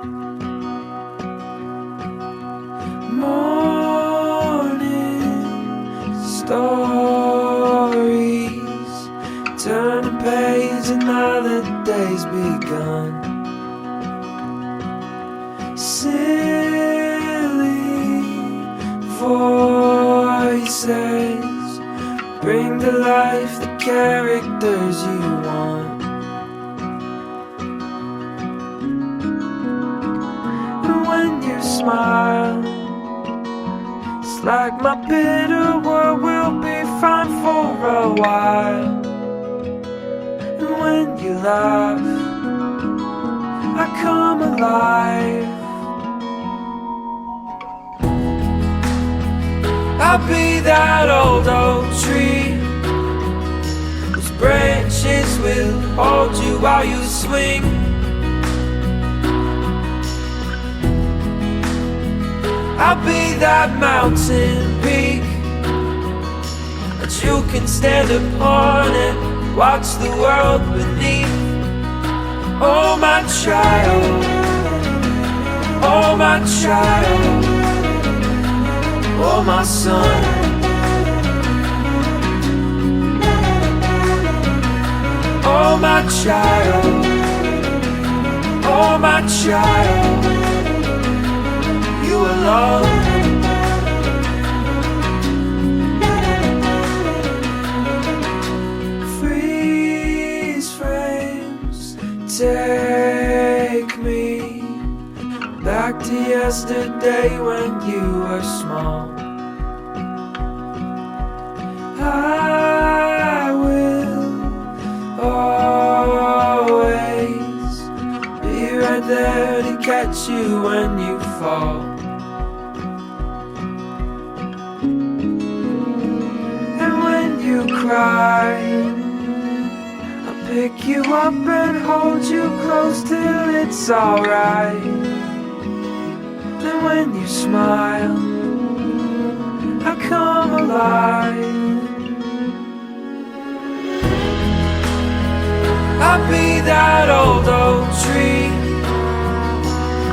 Morning stories, turn the page, another day's begun. Silly voices bring to life the characters you want. And when you smile, it's like my bitter world will be fine for a while. And when you laugh, I come alive. I'll be that old oak tree whose branches will hold you while you swing. I'll be that mountain peak that you can stand upon and watch the world beneath. Oh my child, oh my child, oh my son. Oh my child, oh my child, you alone. Freeze frames, take me back to yesterday when you were small. I will always be right there to catch you when you fall. And when you cry, I'll pick you up and hold you close till it's alright. Then when you smile, I come alive. I'll be that old oak tree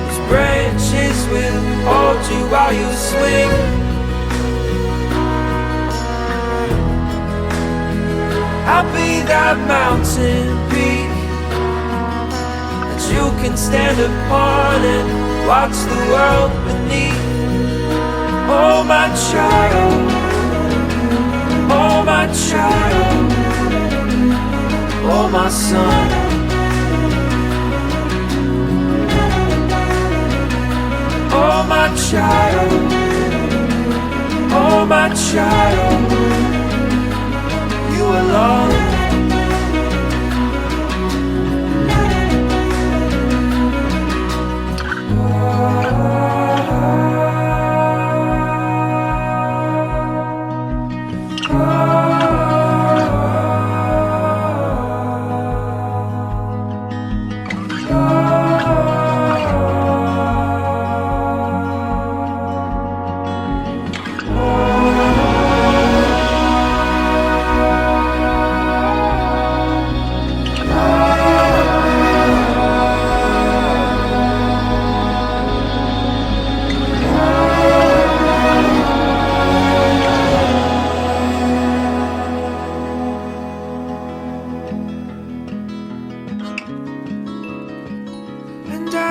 whose branches will hold you while you swing. I'll be that mountain peak that you can stand upon and watch the world beneath. Oh my child, oh my child, oh my son. Oh my child, oh my child, you alone.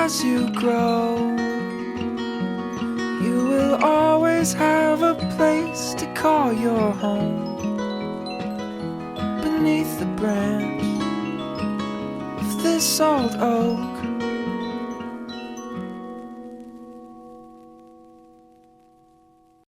As you grow, you will always have a place to call your home. Beneath the branch of this old oak,